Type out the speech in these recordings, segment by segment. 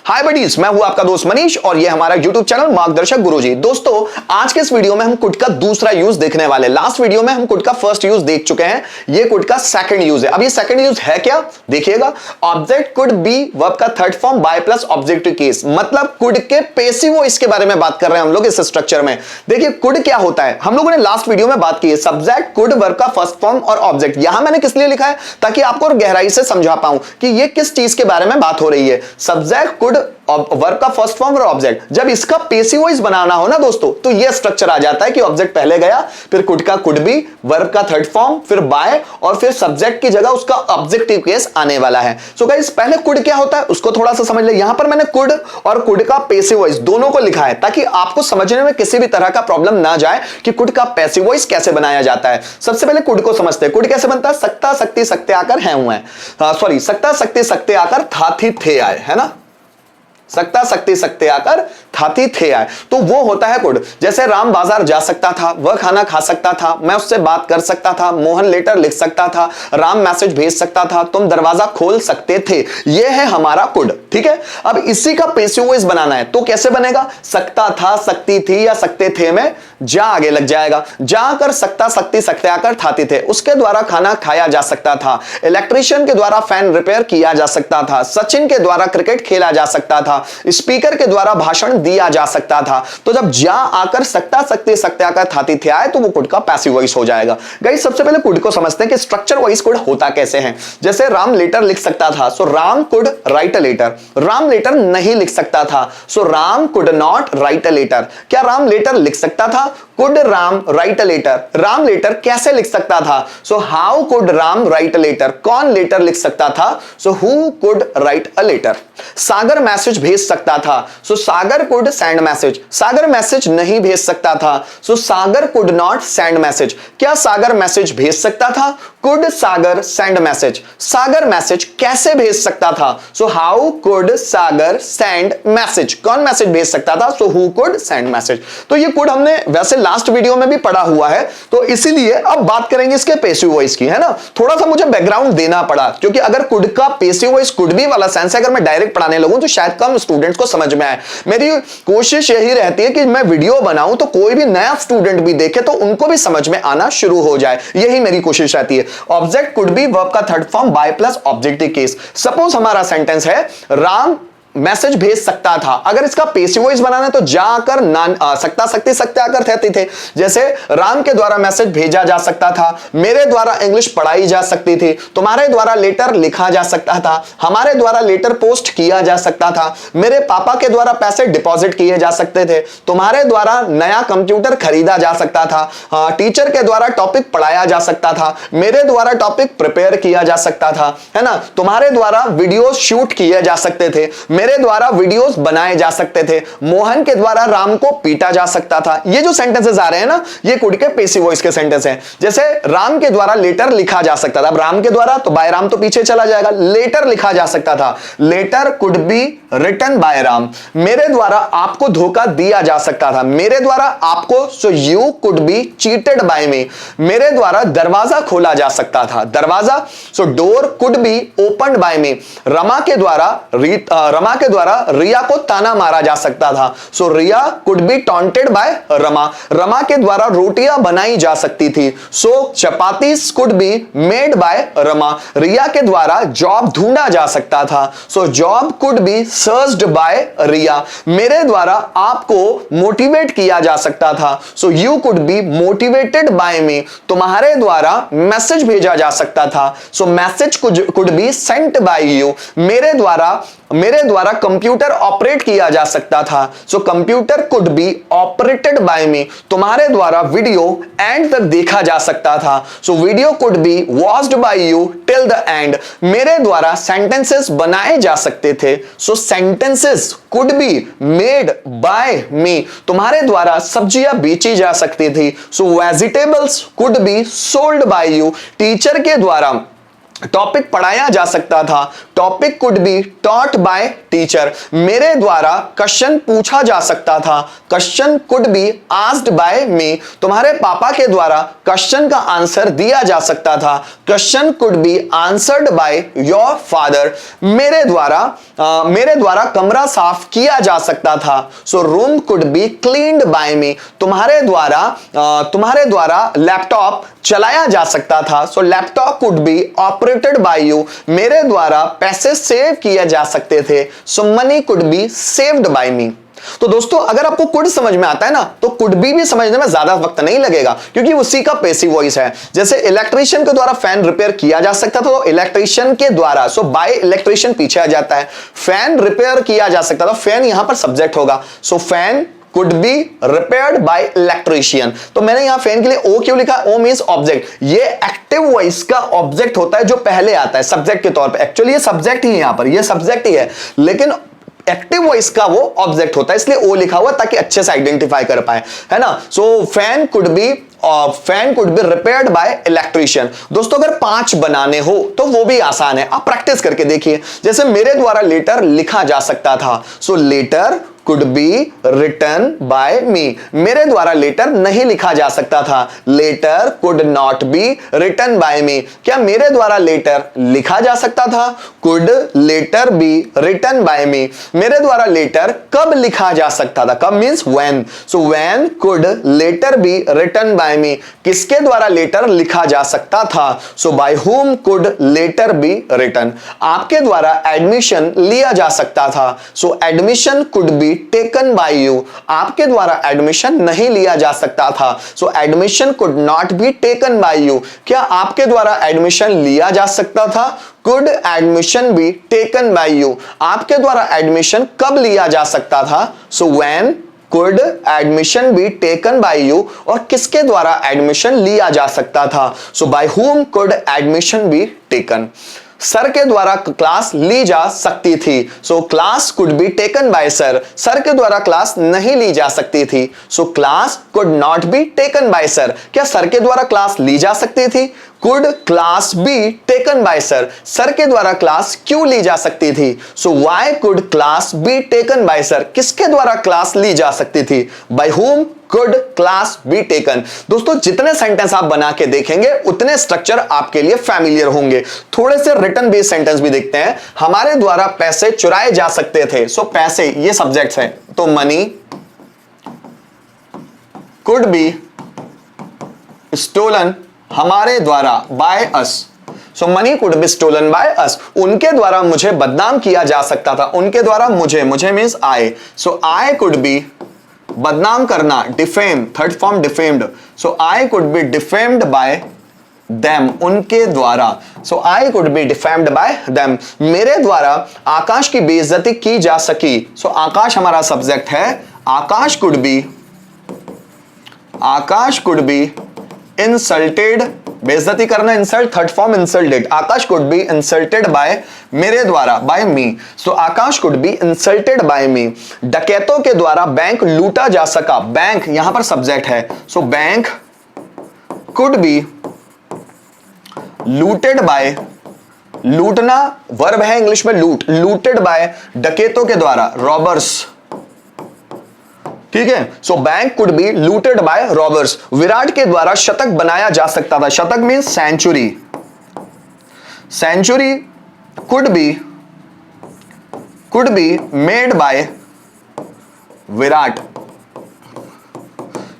हाय buddies, मैं हूं आपका दोस्त मनीष और ये हमारा YouTube चैनल मार्गदर्शक गुरुजी। दोस्तों, आज के इस वीडियो में हम कुड का दूसरा यूज देखने वाले। लास्ट वीडियो में हम कुड का फर्स्ट यूज देख चुके हैं, ये कुड का सेकंड यूज है। अब ये सेकंड यूज है क्या, देखिएगा। ऑब्जेक्ट कुड बी वर्ब का third form by plus objective case, मतलब कुड के पैसिव वॉइस के बारे में बात कर रहे हैं हम लोग इस स्ट्रक्चर में। देखिए कुड क्या होता है, हम लोगों ने लास्ट वीडियो में बात की है, सब्जेक्ट कुड वर्ब का फर्स्ट फॉर्म और ऑब्जेक्ट। यहां मैंने किस लिए लिखा है, ताकि आपको और गहराई से समझा पाऊं कि ये किस चीज के बारे में बात हो रही है। सब्जेक्ट कुड वर्ब का फर्स्ट फॉर्म और ऑब्जेक्ट, जब इसका पैसिव वॉइस बनाना हो ना दोस्तों, तो ये स्ट्रक्चर आ जाता है कि ऑब्जेक्ट पहले गया, फिर कुड का कुड बी, वर्ब का थर्ड फॉर्म, फिर बाय, और फिर सब्जेक्ट की जगह उसका ऑब्जेक्टिव केस आने वाला है। सो गाइस, पहले कुड क्या होता है उसको थोड़ा सा समझ ले। यहां पर मैंने कुड और कुड का पैसिव वॉइस दोनों को लिखा है, ताकि आपको समझने में किसी भी तरह का प्रॉब्लम ना जाए कि कुड का पैसिव वॉइस कैसे बनाया जाता है। सबसे पहले कुड को समझते हैं। कुड कैसे बनता है, सकता सकती सकते आकर है हुए, सॉरी, सकता सकते सकते आकर था थी थे आए, है ना। सकता सकते सकते आकर थाती थे आए, तो वो होता है कुड। जैसे राम बाजार जा सकता था, वह खाना खा सकता था, मैं उससे बात कर सकता था, मोहन लेटर लिख सकता था, राम मैसेज भेज सकता था, तुम दरवाजा खोल सकते थे। ये है हमारा कुड, ठीक है। अब इसी का पैसिव वॉइस बनाना है, तो कैसे बनेगा, सकता था, सकती थी या सकते थे में जा आगे लग जाएगा। जाकर सकता सकती सकते आकर थाती थे, उसके द्वारा खाना खाया जा सकता था। इलेक्ट्रिशियन के द्वारा फैन रिपेयर किया जा सकता था। सचिन के द्वारा क्रिकेट खेला जा सकता था। स्पीकर के द्वारा भाषण दिया जा सकता था। तो जब जा आकर सकता सकते सकते आकर थाती थे आए, तो वो कुड का पैसिव वॉइस हो जाएगा। गाइस, सबसे पहले कुड को समझते हैं कि स्ट्रक्चर वाइज कुड होता कैसे है। जैसे राम लेटर लिख सकता था, so Ram could write a letter. Ram letter नहीं लिख सकता था, so Ram could not write a letter. क्या राम लेटर लिख सकता था, could Ram write a letter. Ram letter कैसे लिख सकता था, so how could Ram write a letter. कौन लेटर लिख सकता था, so who could write a letter. Sagar message भेज सकता था, so Sagar could send message. Sagar message नहीं भेज सकता था, so Sagar could not send message. क्या सागर मैसेज भेज सकता था, could Sagar send message. Sagar message कैसे भेज सकता था, so how could Sagar send message. कौन मैसेज भेज सकता था, so who could send message. तो ये कुड हमने वैसे लास्ट वीडियो में भी पढ़ा हुआ है, तो इसीलिए अब बात करेंगे इसके पैसिव वॉइस की, है ना। थोड़ा सा मुझे बैकग्राउंड देना पड़ा, क्योंकि अगर कुड का पैसिव वॉइस कुड बी वाला सेंस अगर मैं डायरेक्ट पढ़ाने लगूं तो शायद कम स्टूडेंट्स को समझ में आए। मेरी कोशिश यही रहती है कि मैं वीडियो बनाऊं तो कोई भी नया स्टूडेंट भी देखे तो उनको भी समझ में आना शुरू हो जाए, यही मेरी कोशिश रहती है। ऑब्जेक्ट कुड बी वर्ब का third form by plus objective case. Suppose हमारा सेंटेंस है, राम मैसेज भेज सकता था। अगर इसका पैसिव वॉइस बनाना है तो जाकर सकता सकते सकते आकर कहते थे। जैसे राम के द्वारा मैसेज भेजा जा सकता था, मेरे द्वारा इंग्लिश पढ़ाई जा सकती थी, तुम्हारे द्वारा लेटर लिखा जा सकता था, हमारे द्वारा लेटर पोस्ट किया जा सकता था, मेरे पापा के द्वारा पैसे डिपॉजिट किए जा सकते थे, तुम्हारे द्वारा नया कंप्यूटर खरीदा जा सकता था, टीचर के द्वारा टॉपिक पढ़ाया जा सकता था, मेरे द्वारा टॉपिक प्रिपेयर किया जा सकता था, है ना, तुम्हारे द्वारा वीडियो शूट किए जा सकते थे, मेरे द्वारा वीडियोस बनाए जा सकते थे, मोहन के द्वारा राम को पीटा जा सकता था। ये जो सेंटेंसेस आ रहे हैं ना, ये कुड के पैसिव वॉइस के सेंटेंस हैं। जैसे राम के द्वारा लेटर लिखा जा सकता था, अब राम के द्वारा तो बाय राम तो पीछे चला जाएगा, लेटर लिखा जा सकता था, letter could be written by Ram. मेरे द्वारा आपको धोखा दिया जा सकता था, मेरे द्वारा आपको, so you could be cheated by me. मेरे द्वारा दरवाजा खोला जा सकता था, दरवाजा, so door could be opened by me. Rama के द्वारा रिया को ताना मारा जा सकता था, so Riya could be taunted by Rama. Rama के द्वारा रोटियां बनाई जा सकती थी, so chapatis could be made by Rama. Riya के द्वारा जॉब ढूंढा जा सकता था, so job could B searched by Riya. मेरे द्वारा आपको मोटिवेट किया जा सकता था, so you could be motivated by me. तुम्हारे द्वारा मैसेज भेजा जा सकता था, so message could be sent by you. मेरे द्वारा कंप्यूटर ऑपरेट किया जा सकता था, so computer could be operated by me. तुम्हारे द्वारा वीडियो एंड तक देखा जा सकता था, so video could be watched by you till the end. मेरे द्वारा सेंटेंसेस बनाए जा सकते थे, so sentences could be made by me. तुम्हारे द्वारा सब्जियां बेची जा सकती थी, so vegetables could be sold by you. Teacher के द्वारा टॉपिक पढ़ाया जा सकता था, topic could be taught by teacher, मेरे द्वारा क्वेश्चन पूछा जा सकता था, question could be asked by me, तुम्हारे पापा के द्वारा क्वेश्चन का आंसर दिया जा सकता था, question could be answered by your father, मेरे द्वारा कमरा साफ किया जा सकता था, so room could be cleaned by me, तुम्हारे द्वारा लैपटॉप चलाया जा सकता था, so laptop could be operated by you, मेरे द्वारा पैसे सेव किए जा सकते थे, so money could be saved by me. तो दोस्तों अगर आपको कुड समझ में आता है ना तो कुड बी समझने में ज्यादा वक्त नहीं लगेगा, क्योंकि उसी का पैसिव वॉइस है। जैसे इलेक्ट्रिशियन के द्वारा फैन रिपेयर किया जा सकता था, तो इलेक्ट्रिशियन के द्वारा, सो बाय इलेक्ट्रिशियन पीछे आ जाता है, फैन रिपेयर किया जा सकता था, फैन यहां पर सब्जेक्ट होगा, सो fan could be repaired by electrician। तो मैंने यहां फैन के लिए ओ क्यों लिखा? ओ मींस ऑब्जेक्ट, ये एक्टिव वॉइस का ऑब्जेक्ट होता है जो पहले आता है सब्जेक्ट के तौर पे। एक्चुअली ये सब्जेक्ट ही है, यहां पर ये सब्जेक्ट ही है, लेकिन एक्टिव वॉइस का वो ऑब्जेक्ट होता है, इसलिए ओ लिखा हुआ ताकि अच्छे से आइडेंटिफाई कर पाए, है ना। So fan could be repaired by electrician. दोस्तों अगर 5 बनाने हो तो वो भी आसान है, आप प्रैक्टिस करके देखिए। जैसे मेरे द्वारा लेटर लिखा जा सकता था, so letter could be written by me, मेरे द्वारा लेटर नहीं लिखा जा सकता था, letter could not be written by me. क्या मेरे द्वारा लेटर लिखा जा सकता था? Could letter be written by me, मेरे द्वारा लेटर कब लिखा जा सकता था? कब means when, so when could letter be written by me, किसके द्वारा लेटर लिखा जा सकता था? So by whom could letter be written, आपके द्वारा एडमिशन लिया जा सकता था, so admission could be taken by you, आपके द्वारा एडमिशन नहीं लिया जा सकता था, so admission could not be taken by you. क्या आपके द्वारा एडमिशन लिया जा सकता था? Could admission be taken by you, आपके द्वारा एडमिशन कब लिया जा सकता था? So when could admission be taken by you, और किसके द्वारा एडमिशन लिया जा सकता था? So by whom could admission be taken, sir के द्वारा क्लास ली जा सकती थी, so class could be taken by sir, sir के द्वारा क्लास नहीं ली जा सकती थी, so class could not be taken by sir, क्या सर के द्वारा क्लास ली जा सकती थी? Could class be taken by sir, sir के द्वारा क्लास क्यों ली जा सकती थी? So why could class be taken by sir, किसके द्वारा क्लास ली जा सकती थी? Bye whom could class be taken. दोस्तों जितने सेंटेंस आप बना के देखेंगे उतने स्ट्रक्चर आपके लिए फैमिलियर होंगे। थोड़े से रिटन बेस्ड सेंटेंस भी देखते हैं। हमारे द्वारा पैसे चुराए जा सकते थे, सो पैसे ये सब्जेक्ट है, तो मनी कुड बी स्टोलन हमारे द्वारा by us, so money could be stolen by us, उनके द्वारा मुझे बदनाम किया जा सकता था, उनके द्वारा मुझे means I, so I could be बदनाम करना, defame, third form defamed, so I could be defamed by them, उनके द्वारा, so I could be defamed by them, मेरे द्वारा आकाश की बेइज्जती की जा सकी, सो आकाश हमारा सब्जेक्ट है, आकाश कुड बी इंसल्टेड, बेइज्जती करना, insult, third form insulted, Akash could be insulted by, मेरे द्वारा, by me, so Akash could be insulted by me. डकैतों के द्वारा बैंक लूटा जा सका, बैंक यहां पर सब्जेक्ट है, so bank could be looted by, लूटना वर्ब है इंग्लिश में लूट, लूटेड बाय डकैतों के द्वारा, रॉबर्स, ठीक है। So bank could be looted by robbers, Virat के द्वारा शतक बनाया जा सकता था, शतक means century, century could be made by Virat,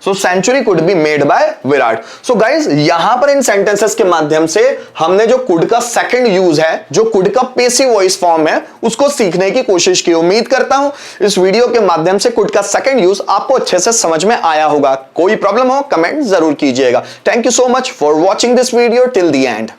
so century could be made by Virat. So guys यहां पर इन सेंटेंसेस के माध्यम से हमने जो कुड का सेकंड यूज है, जो कुड का पैसिव वॉइस फॉर्म है, उसको सीखने की कोशिश की। उम्मीद करता हूं इस वीडियो के माध्यम से कुड का सेकंड यूज आपको अच्छे से समझ में आया होगा। कोई प्रॉब्लम हो कमेंट जरूर कीजिएगा। Thank you so much for watching this video till the and.